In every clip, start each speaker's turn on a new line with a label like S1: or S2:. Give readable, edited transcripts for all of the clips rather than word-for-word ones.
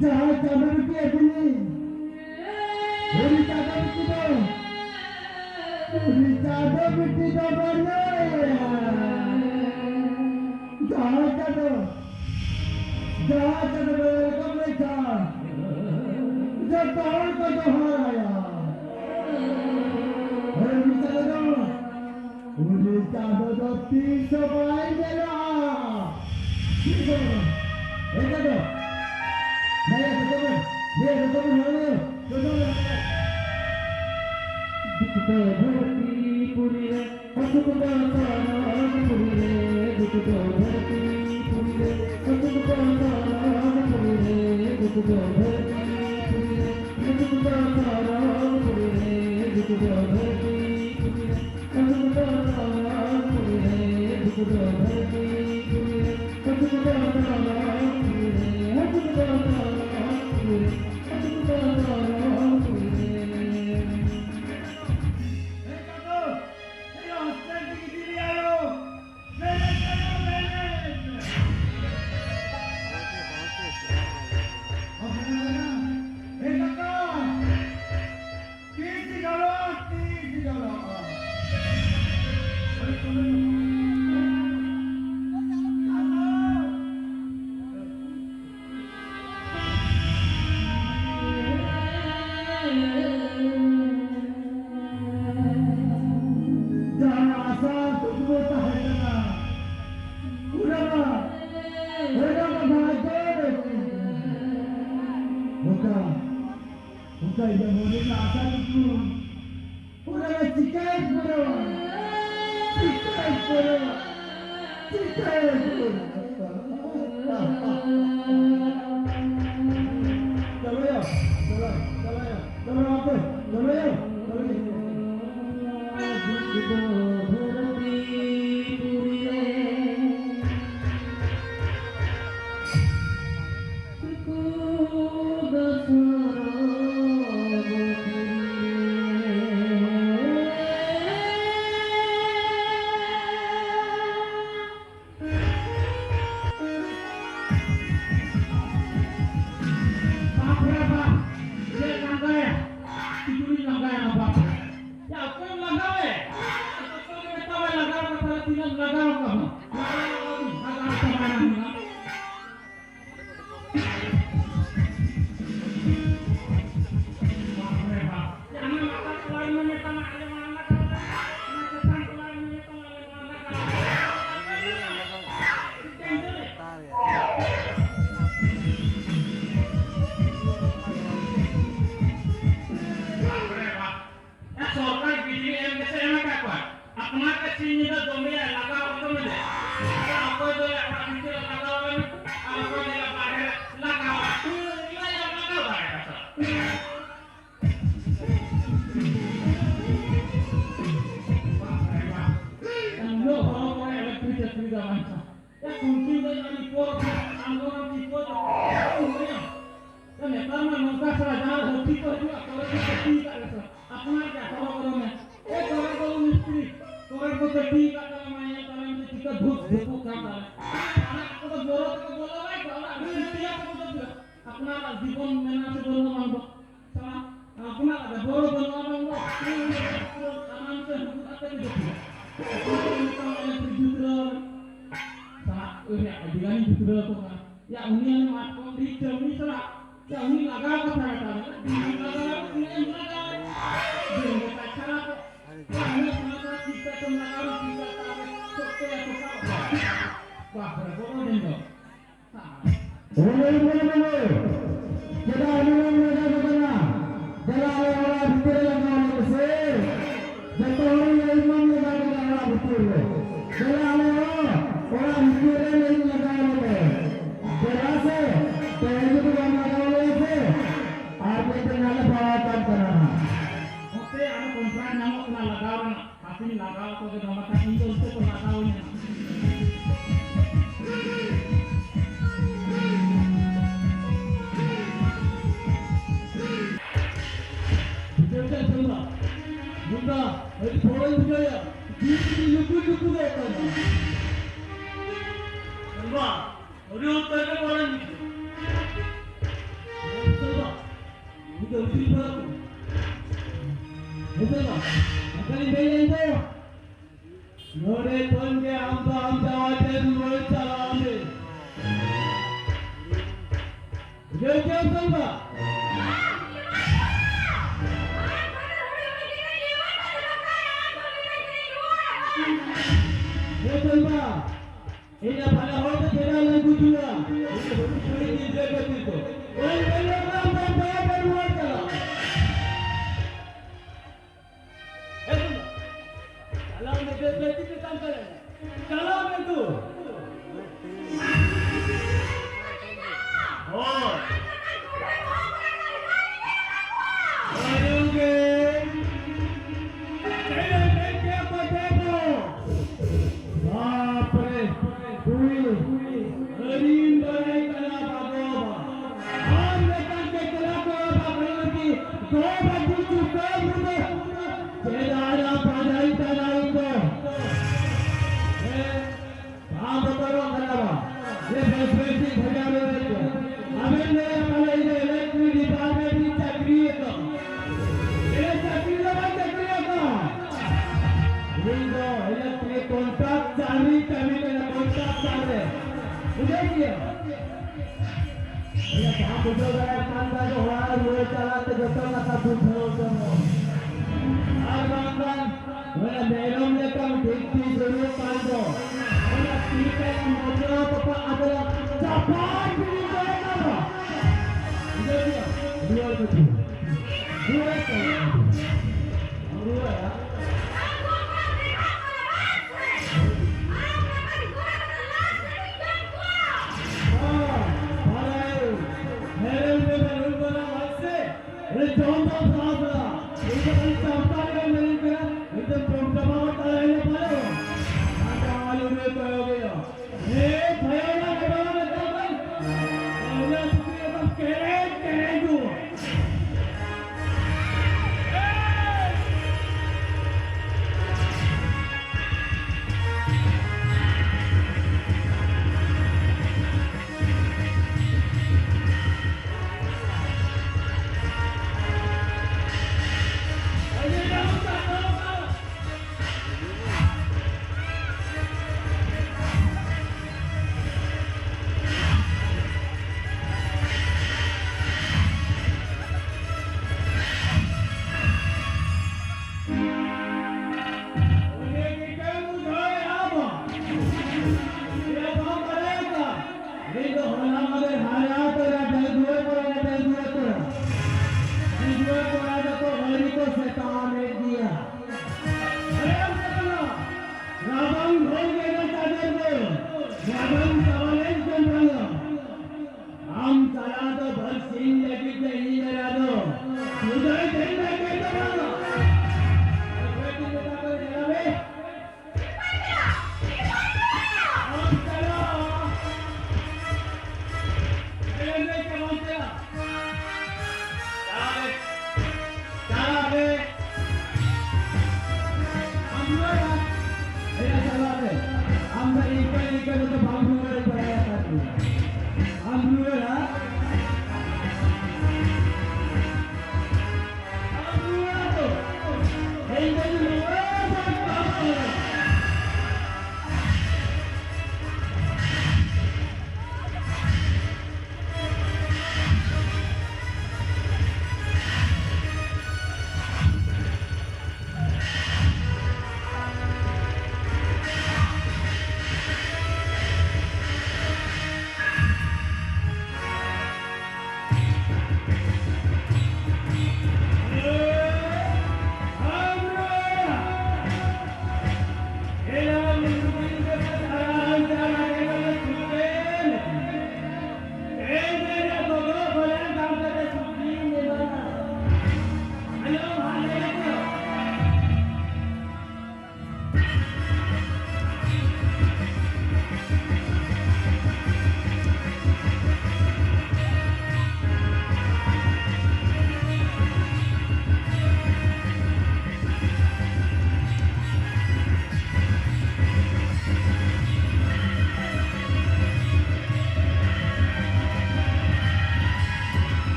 S1: Jahat kamu rupiah ini, beri cadar kita, beri cadar kita banyak. Jahat cadar berkam mereka, jatuh ke dohaya. Beri cadar, beri cadar dopi sebaik jelah. Beri cadar. Naya betul, dia betul mana? Betul. Kita berhati puri, aku berkata puri, kita berhati puri, aku berkata puri, kita berhati puri, aku berkata puri, kita berhati puri, aku berkata puri, kita berhati puri, aku berkata Bukan yang boleh nak itu. Orang cikai pura, cikai pura, cikai pura. Kalau ya, kalau apa? Kalau ya, ya unian matkom di jami salah ya uni laga ko sa ta di laga ni laga di ka cara ko ya ni sama kita to laga kita ta so ko ya ko ka wah berapa
S2: Oleh mana kita minum mereka mana? Jalan orang betul yang orang besar. Jatuh orang yang imam mereka orang betul. Jalan orang betul yang mereka orang. Berasa, terhadap itu orang orang itu. Apa itu nama bawaan kerana?
S1: Oke, ada kontrak nama kena lagaw na. Pasti ni lagaw ko ke nama tak itu untuk lagaw niya. Bunda, ini orang budaya. Ini luku-luku dah. Bunda, orang utara orang itu. Bunda, ini uji berapa? Bunda, akan ini itu. Nore pun ke am jawab dulu salam deh. Jauh Bunda. Betul pak. Ini pada waktu kita lagu juga. Ini betul ini jaga itu. Orang banyak orang berbayar berbuat kalau. Kalau mereka berarti kita tangkap. Kalau itu. Oh. kontrak cari kami kena kontrak cari. Udah dia. Ya pak betul saya tanda doa dua cara terjatuh kata betul semua. Abang mana belum lekang dikti dulu pando. Mana kita yang mau apa adalah capai pilih saya apa? Udah dia. Dua betul. Dua ya.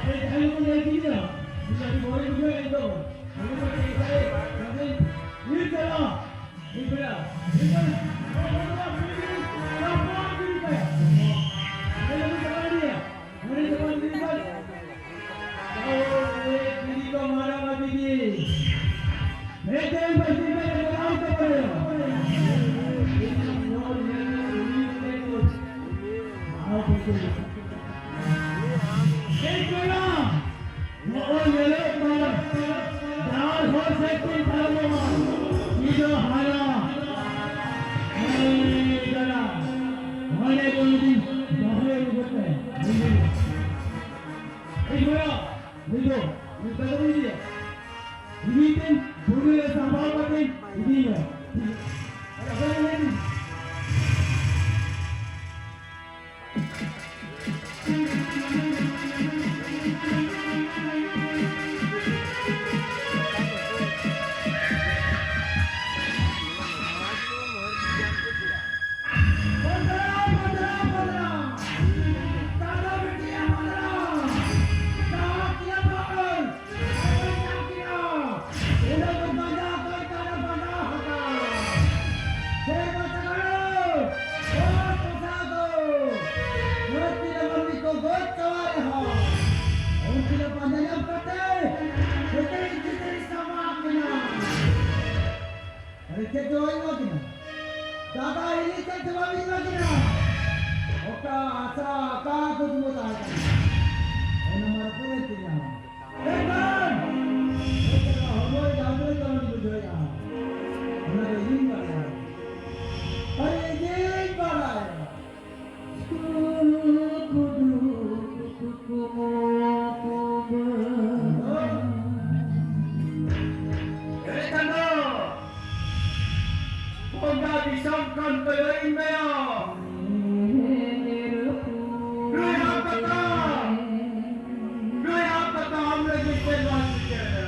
S1: Ayo pun dari sini lah. Bisa boleh juga itu. Boleh pakai saya. Nanti ini salah. Ini benar. Ini benar. Dadah ini kan cuma lagi na. Oka asa ka kudu ta. Ono marpune tiya. Ekan. Oka hoy jamu kan kudu ya. Ona yin bara. Are yin bara. Disangkan kaya imeo. Gaya kata हमने जिससे बात किया है.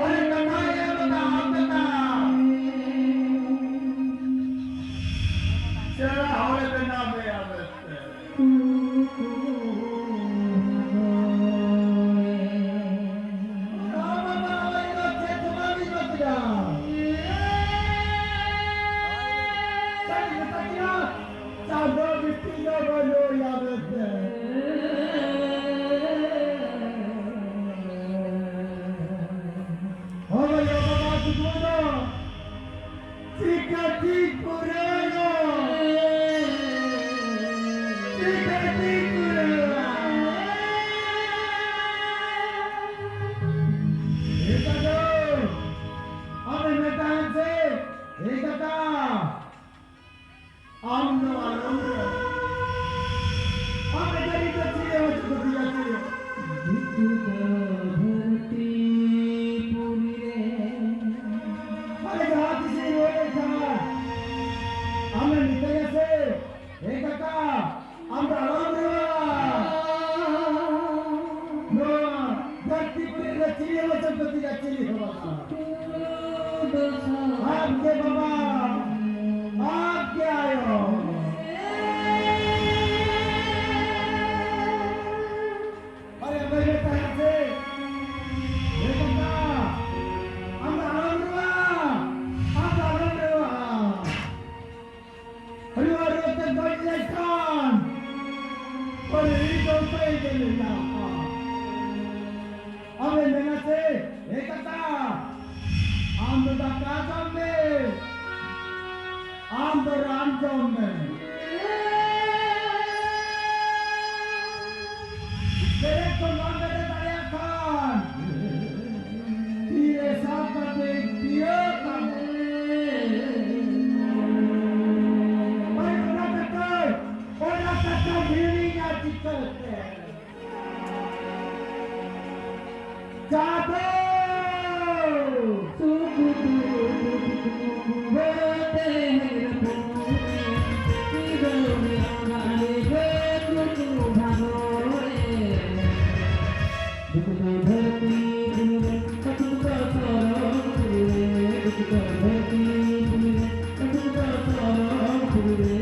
S1: अरे कथा ये बता कथा. चला हमारे पे नाम है आदत. आपके बाबा आप क्या आए हो अरे मेरे तरफ से
S2: Thank you.